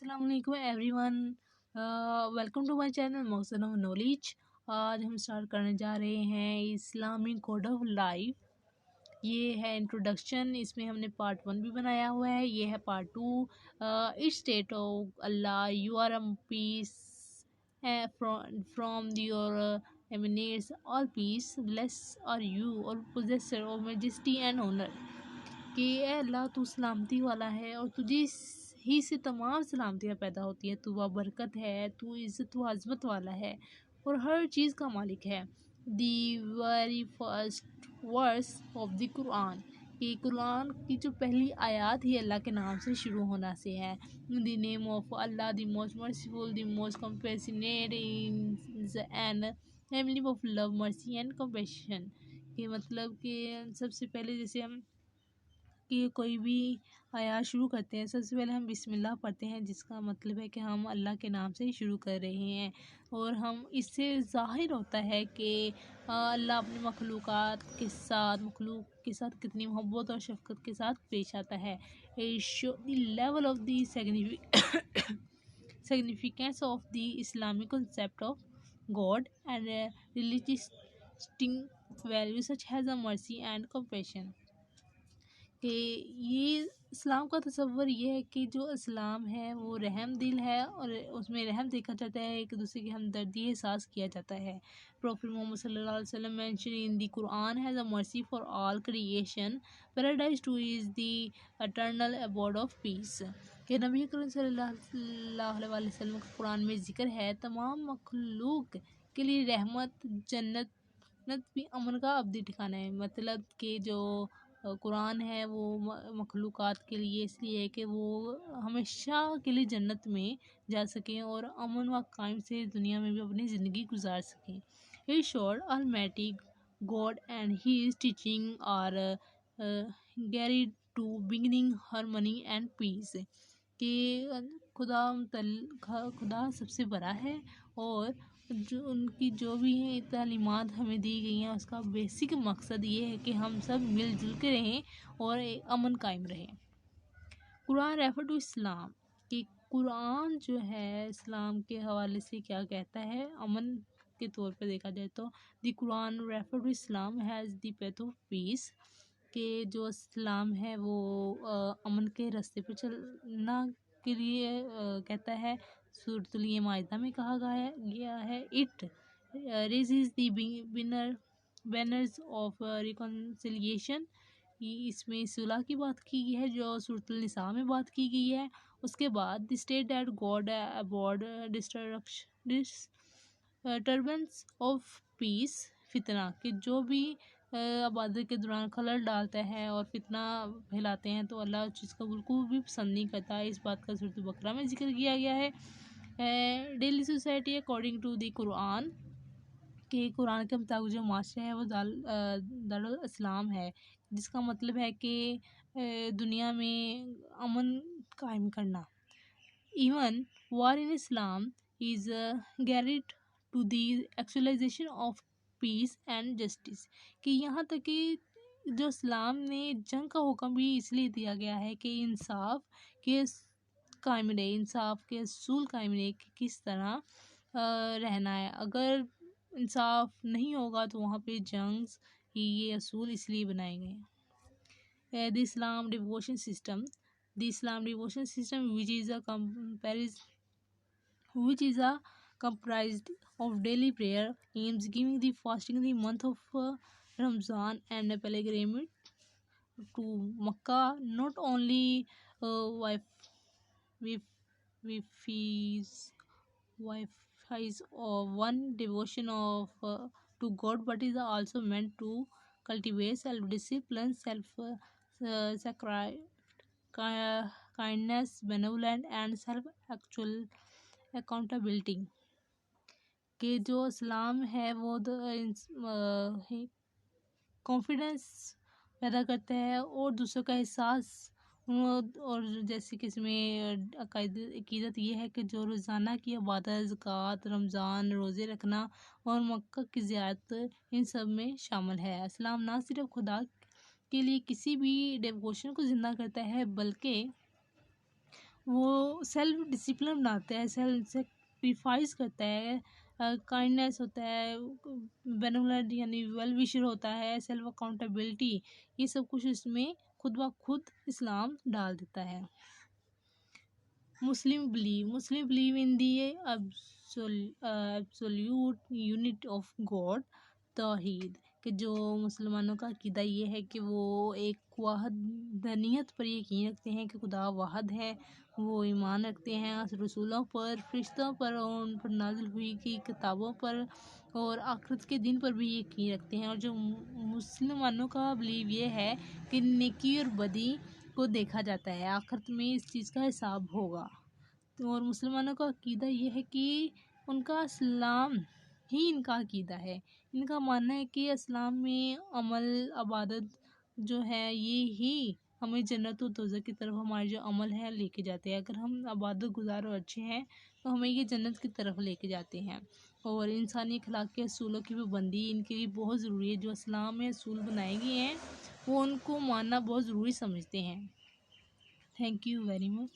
अस्सलाम वालेकुम everyone. Welcome to my channel Mausam of knowledge. आज हम स्टार्ट करने जा रहे हैं इस्लामिक कोड ऑफ लाइफ। ये है इंट्रोडक्शन। इसमें हमने पार्ट 1 भी बनाया हुआ है। ये है part 2। It's state of Allah you are peace from your emanates all peace, blessed are you और possessor of majesty and honor। कि ए अल्लाह तू सलामती वाला है और तुझे ही से तमाम सलामतियाँ पैदा होती हैं। तू बाबरकत है, तू इज़्ज़त व अज़मत वाला है और हर चीज़ का मालिक है। The very first verse of the Quran, कि कुरान की जो पहली आयत ही अल्लाह के नाम से शुरू होना से है। The name of Allah the most merciful the most compassionate and family of love mercy and compassion. कि मतलब कि सबसे पहले जैसे हम कि कोई भी आयात शुरू करते हैं, सबसे पहले हम बिस्मिल्लाह पढ़ते हैं, जिसका मतलब है कि हम अल्लाह के नाम से ही शुरू कर रहे हैं। और हम इससे ज़ाहिर होता है कि अल्लाह अपनी मखलूक़ात के साथ कितनी मोहब्बत और शफ़क़त के साथ पेश आता है। Show the level of the significance of the Islamic concept of God and religious values such as mercy and compassion। कि ये इस्लाम का तसव्वुर ये है कि जो इस्लाम है वो रहम दिल है और उसमें रहम देखा जाता है, एक दूसरे की हमदर्दी एहसास किया जाता है। प्रॉफिट मोहम्मद सल्लल्लाहु अलैहि वसल्लम mention in the Quran has a mercy for all creation, paradise too is the eternal abode of peace. कि नबी करीम सल्लल्लाहु अलैहि वसल्लम का कुरान में ज़िक्र है तमाम मखलूक के लिए रहमत, जन्नत भी अमन का अब्दी ठिकाना है। मतलब कि जो कुरान है वो मखलूक़ात के लिए इसलिए है कि वो हमेशा के लिए जन्नत में जा सकें और अमन व कायम से दुनिया में भी अपनी ज़िंदगी गुजार सकें। He showed almighty God and his teaching are geared to beginning harmony and peace. कि खुदा सबसे बड़ा है और जो उनकी जो भी है तालीमात हमें दी गई हैं उसका बेसिक मकसद ये है कि हम सब मिलजुल के रहें और अमन कायम रहे। कुरान रेफर टू इस्लाम, कि कुरान जो है इस्लाम के हवाले से क्या कहता है अमन के तौर पे देखा जाए तो the Quran refer to Islam has the path of peace. कि जो इस्लाम है वो अमन के रास्ते पर चलना के लिए कहता है। सूरतुल माइदा में कहा गया है it raises the banners of reconciliation. इसमें सुलह की बात की गई है जो सूरतुल निसा में बात की गई है। उसके बाद the state that God abhorred disturbance of peace फितना, कि जो भी आबादी के दौरान खलल डालता है और फितना फैलाते हैं तो अल्लाह उस चीज़ को बिल्कुल भी पसंद नहीं करता है। इस बात का सूरत बकरा में जिक्र किया गया है। Daily society according to the Quran, कि कुरान के मुताबिक जो माशरा है वो दारुल इस्लाम है, जिसका मतलब है कि दुनिया में अमन कायम करना। Even war in Islam is geared to the actualisation of peace and justice. कि यहाँ तक कि जो इस्लाम ने जंग का हुक्म भी इसलिए दिया गया है कि इंसाफ के कायम रहे, इंसाफ के असूल कायम रहे कि किस तरह रहना है। अगर इंसाफ नहीं होगा तो वहाँ पे जंग ही ये असूल इसलिए बनाए गए हैं। The Islam devotion system, the Islam devotion system which is a comprised of daily prayer, aims giving the fasting the month of Ramzan and a pilgrimage to Makkah. Not only wifies of one devotion of to God, but is also meant to cultivate self-discipline, kindness, benevolence, and self-actual accountability। कि जो इस्लाम है वो confidence पैदा करता है और दूसरों का एहसास। और जैसे कि इसमें अकीदत ये है कि जो रोज़ाना की इबादत, ज़कात, रमज़ान, रोज़े रखना और मक्का की ज़ियारत इन सब में शामिल है। इस्लाम ना सिर्फ खुदा के लिए किसी भी डिवोशन को ज़िंदा करता है बल्कि وہ سیلف ڈسپلن بناتا ہے، سیلف سیکریفائس کرتا ہے، کائنڈنیس ہوتا ہے، بینولر یعنی ویل وشر ہوتا ہے، سیلف اکاؤنٹیبلٹی، یہ سب کچھ اس میں خود بخود اسلام ڈال دیتا ہے۔ Muslim believe in the absolute unit of God, توحید، کہ جو مسلمانوں کا عقیدہ یہ ہے کہ وہ ایک وحدانیت پر یقین رکھتے ہیں کہ خدا واحد ہے، وہ ایمان رکھتے ہیں رسولوں پر، فرشتوں پر، اور ان پر نازل ہوئی کی کتابوں پر، اور آخرت کے دن پر بھی یقین رکھتے ہیں۔ اور جو مسلمانوں کا بلیو یہ ہے کہ نیکی اور بدی کو دیکھا جاتا ہے، آخرت میں اس چیز کا حساب ہوگا۔ اور مسلمانوں کا عقیدہ یہ ہے کہ ان کا اسلام ہی ان کا عقیدہ ہے، ان کا ماننا ہے کہ اسلام میں عمل عبادت جو ہے یہ ہی ہمیں جنت و دوزخ کی طرف ہمارے جو عمل ہے لے کے جاتے ہیں۔ اگر ہم عبادت گزار اور اچھے ہیں تو ہمیں یہ جنت کی طرف لے کے جاتے ہیں۔ اور انسانی اخلاق کے اصولوں کی پابندی ان کے لیے بہت ضروری ہے، جو اسلام میں اصول بنائے گئے ہیں وہ ان کو ماننا بہت ضروری سمجھتے ہیں۔ Thank you very much.